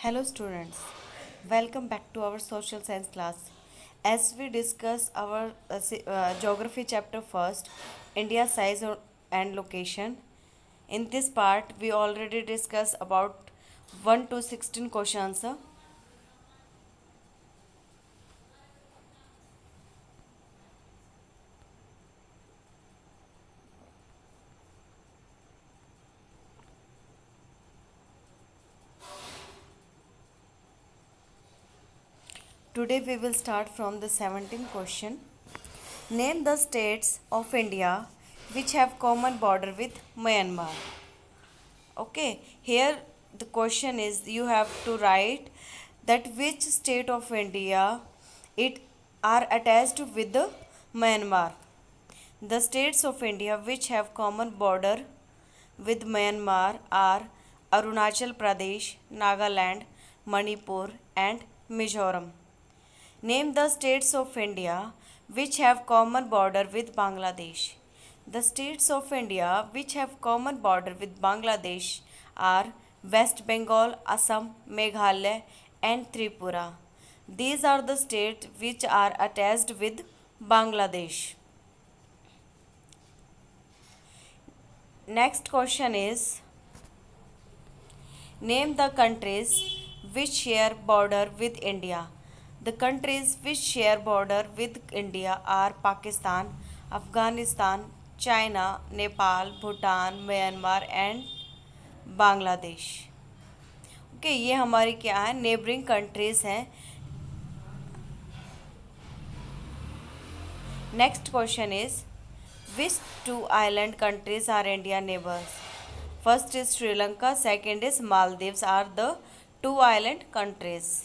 Hello students, welcome back to our social science class. As we discuss our geography chapter first, India size and location. In this part, we already discussed about 1 to 16 question answer. Today we will start from the 17th question. Name the states of India which have common border with Myanmar. Okay, here the question is you have to write that which state of India it are attached with the Myanmar. The states of India which have common border with Myanmar are Arunachal Pradesh, Nagaland, Manipur and Mizoram. Name the states of India which have common border with Bangladesh. The states of India which have common border with Bangladesh are West Bengal, Assam, Meghalaya and Tripura. These are the states which are attached with Bangladesh. Next question is name the countries which share border with India. The countries which share border with India are Pakistan, Afghanistan, China, Nepal, Bhutan, Myanmar and Bangladesh. Okay ये हमारी क्या है neighbouring countries हैं. Next question is which two island countries are India neighbours. First is Sri Lanka, second is Maldives are the two island countries.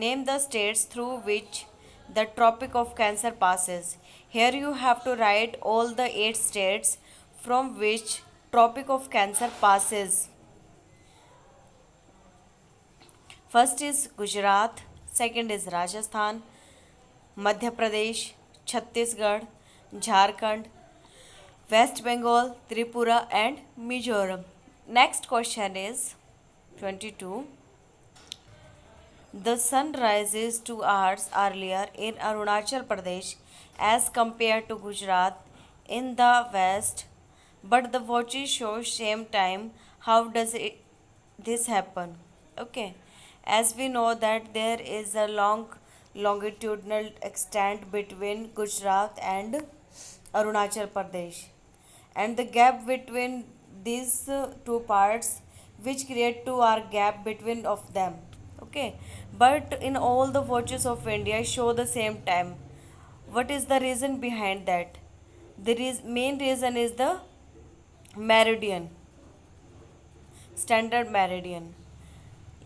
Name the states through which the Tropic of Cancer passes. Here you have to write all the 8 states from which Tropic of Cancer passes. First is Gujarat, second is Rajasthan, Madhya Pradesh, Chhattisgarh, Jharkhand, West Bengal, Tripura and Mizoram. Next question is 22. The sun rises 2 hours earlier in Arunachal Pradesh as compared to Gujarat in the west, but the watches show same time. How does this happen? Okay, as we know that there is a long longitudinal extent between Gujarat and Arunachal Pradesh, and the gap between these two parts which create 2 hour gap between of them. Okay, but in all the watches of India show the same time. What is the reason behind that? The main reason is the meridian, standard meridian.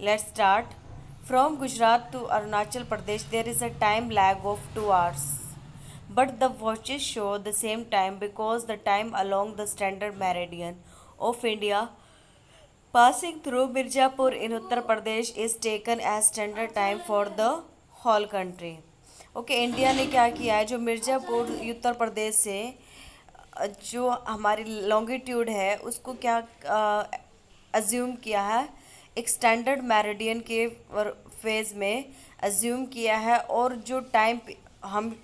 Let's start. From Gujarat to Arunachal Pradesh there is a time lag of 2 hours, but the watches show the same time because the time along the standard meridian of India passing through Mirzapur in Uttar Pradesh is taken as standard time for the whole country. Okay India ने क्या किया है जो मिर्ज़ापुर उत्तर प्रदेश से जो हमारी longitude है उसको क्या अज्यूम किया है एक स्टैंडर्ड मेरिडियन के फेज में अज्यूम किया है और जो टाइम हम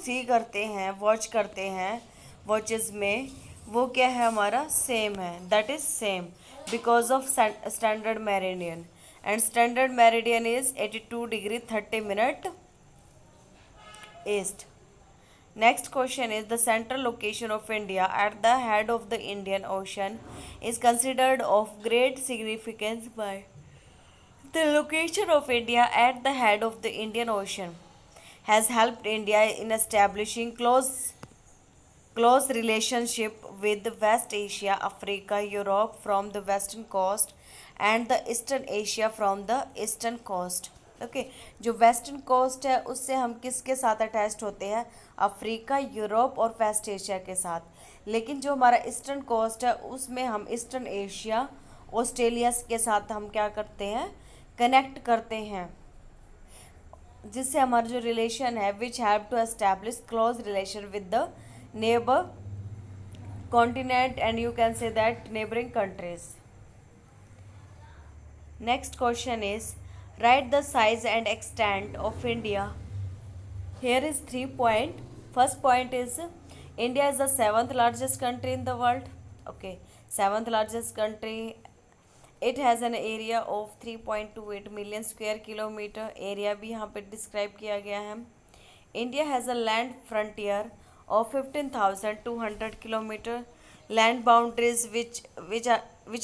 सी करते हैं वॉच करते हैं वॉचेस में वो क्या है हमारा सेम है that is same because of standard meridian, and standard meridian is 82 degree 30 minute east. Next question is the central location of India at the head of the Indian Ocean is considered of great significance by the location of India at the head of the Indian Ocean has helped India in establishing close relationship with West Asia, Africa, Europe from the western coast and the Eastern Asia from the eastern coast. Okay जो western coast है उससे हम किसके साथ attached होते हैं Africa Europe और waste Asia के साथ. लेकिन जो हमारा ईस्टर्न कोस्ट है उसमें हम ईस्टर्न एशिया ऑस्ट्रेलिया के साथ हम क्या करते हैं कनेक्ट करते हैं जिससे हमारा जो रिलेशन है which have to establish close relation with the neighbor continent and you can say that neighboring countries. Next question is, write the size and extent of India. Here is 3 point. First point is, India is the seventh largest country in the world. Okay, seventh largest country. It has an area of 3.28 million square kilometer. Area भी यहाँ पे describe किया गया है. India has a land frontier of 15,200 kilometer. Land boundaries which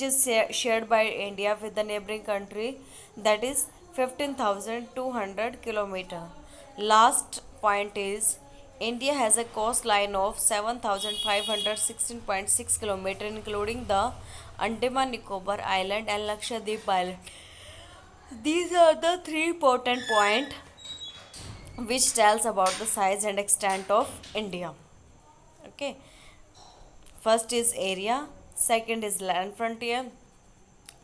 is shared by India with the neighboring country, that is 15,200 kilometer. Last point is, India has a coastline of 7,516.6 km, including the Andaman Nicobar Island and Lakshadweep Island. These are the three important points which tells about the size and extent of India. Okay. First is area, second is land frontier,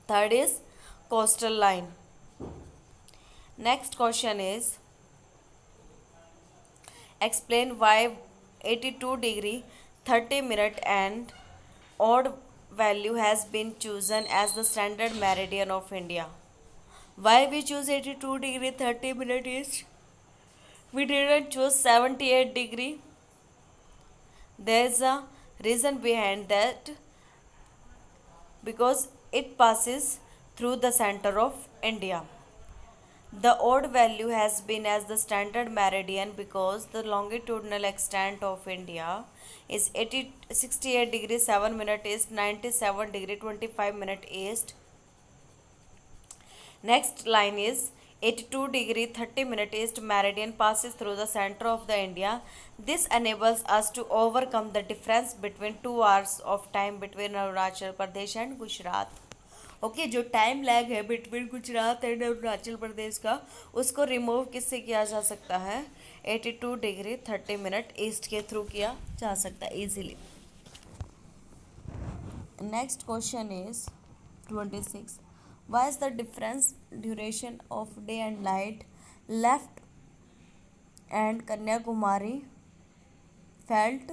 third is coastal line. Next question is, explain why 82 degree 30 minute and odd value has been chosen as the standard meridian of India. Why we choose 82 degree 30 minute east? We didn't choose 78 degree. There is a reason behind that, because it passes through the center of India. The odd value has been as the standard meridian because the longitudinal extent of India is 68 degree 7 minute east, 97 degree 25 minute east. Next line is 82 degree 30 minute east meridian passes through the center of the India. This enables us to overcome the difference between 2 hours of time between Arunachal Pradesh and Gujarat. Okay जो time lag है between Gujarat and Arunachal Pradesh का, उसको remove किससे किया जा सकता है? 82 degree 30 minute east के थ्रू किया जा सकता है easily. Next question is 26. Why is the difference duration of day and night left and Kanyakumari felt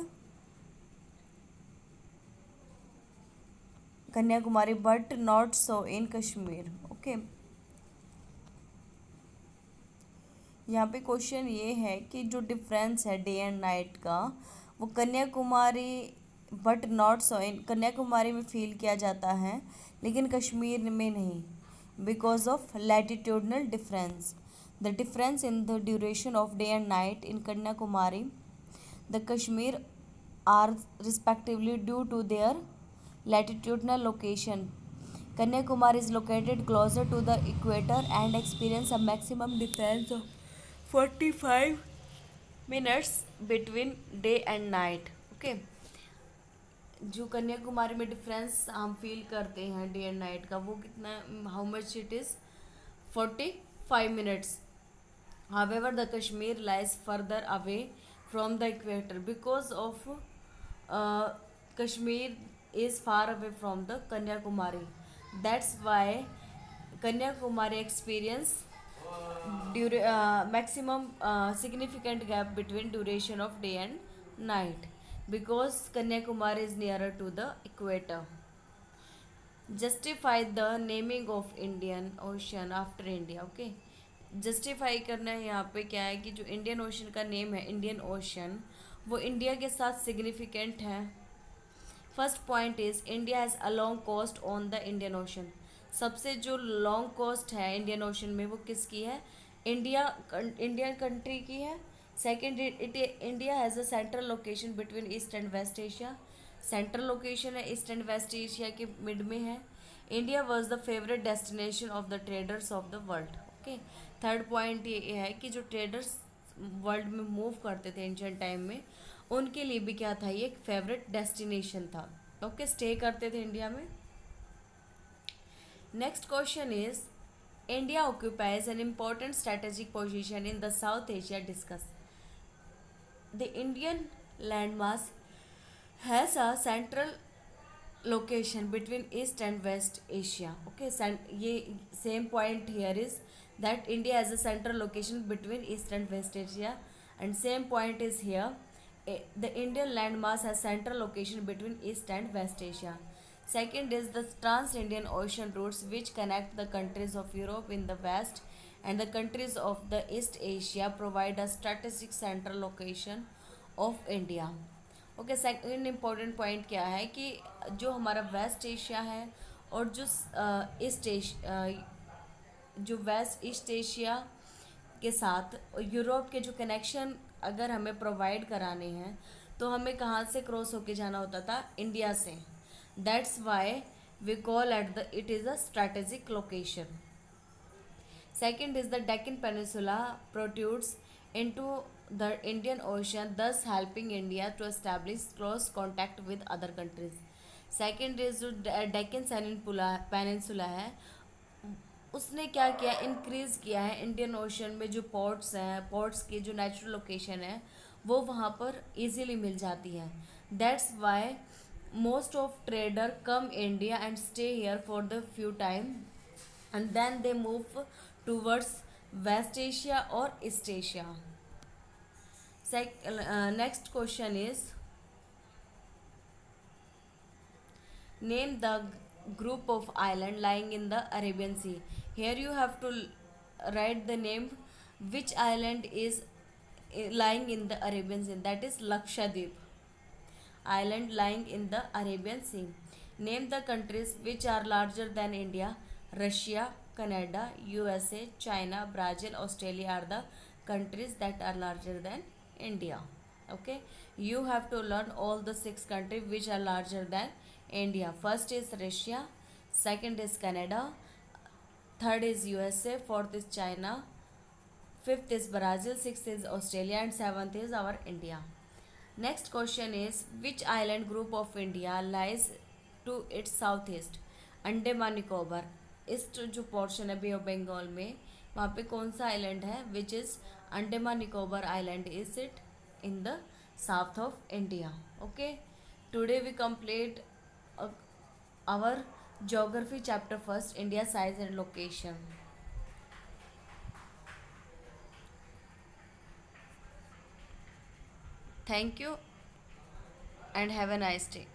Kanyakumari but not so in Kashmir? Okay, यहाँ पे क्वेश्चन ये है कि जो डिफरेंस है डे एंड नाइट का, वो Kanyakumari but not so in Kanyakumari में फील किया जाता है लेकिन कश्मीर में नहीं, because of latitudinal difference. The difference in the duration of day and night in Kanyakumari the Kashmir are respectively due to their latitudinal location. Kanyakumari is located closer to the equator and experience a maximum difference of 45 minutes between day and night. Okay, जो कन्याकुमारी में difference हम feel करते हैं day and night का, वो कितना, how much it is? 45 minutes. However, the Kashmir lies further away from the equator because of Kashmir is far away from the Kanyakumari. That's why Kanyakumari experience maximum significant gap between duration of day and night because Kanyakumari is nearer to the equator. Justify the naming of Indian Ocean after India. Okay, justify करना है यहाँ पे क्या है कि जो Indian Ocean का name है इंडियन ओशन, वो इंडिया के साथ सिग्निफिकेंट है. First point is India has a long coast on the Indian Ocean. सबसे जो लॉन्ग कोस्ट है इंडियन ओशन में वो किसकी है? इंडियन कंट्री की है. Second, India has a central location between east and waste Asia. Central location है ईस्ट एंड वेस्ट एशिया के मिड में है. India was the favourite destination of the traders of the world. Okay, third point ये है कि जो traders world में move करते थे एंशिएंट टाइम में, उनके लिए भी क्या था, ये एक फेवरेट डेस्टिनेशन था. ओके, स्टे करते थे इंडिया में. Next question is, India occupies an important strategic position in the South Asia. Discuss. The Indian land mass has a central location between east and waste Asia. Okay, ये same point here is that India has a central location between East and West Asia, and same point is here. The Indian landmass has central location between East and West Asia. Second is the Trans-Indian Ocean routes which connect the countries of Europe in the west and the countries of the East Asia provide a strategic central location of India. Okay, second important point क्या है कि जो हमारा waste Asia है और जो east Asia, जो west east Asia के साथ यूरोप के जो कनेक्शन अगर हमें प्रोवाइड कराने हैं तो हमें कहाँ से क्रॉस होके जाना होता था, इंडिया से. That's why we call at the it is a strategic location. Second is the Deccan Peninsula protrudes into the Indian Ocean, thus helping India to establish close contact with other countries. Second is जो Deccan Peninsula है, उसने क्या किया, increase किया है Indian Ocean में जो ports हैं, पोर्ट्स की जो नेचुरल लोकेशन है वो वहाँ पर इजीली मिल जाती है. That's why most of trader come India and stay here for the few time and then they move towards West Asia or East Asia. Next question is name the group of island lying in the Arabian Sea. Here you have to write the name which island is lying in the Arabian Sea, that is Lakshadweep island lying in the Arabian Sea. Name the countries which are larger than India. Russia, Canada, USA, China, Brazil, Australia are the countries that are larger than India. Okay, you have to learn all the 6 countries which are larger than India. First is Russia, second is Canada, third is USA, fourth is China, fifth is Brazil, sixth is Australia, and seventh is our India. Next question is which island group of India lies to its southeast? Andaman Nicobar, east जो portion है बे of Bengal में, वहाँ पे कौन सा island है, which is Andaman Nicobar island is it in the south of India. Okay, today we complete our geography chapter first, India size and location. Thank you and have a nice day.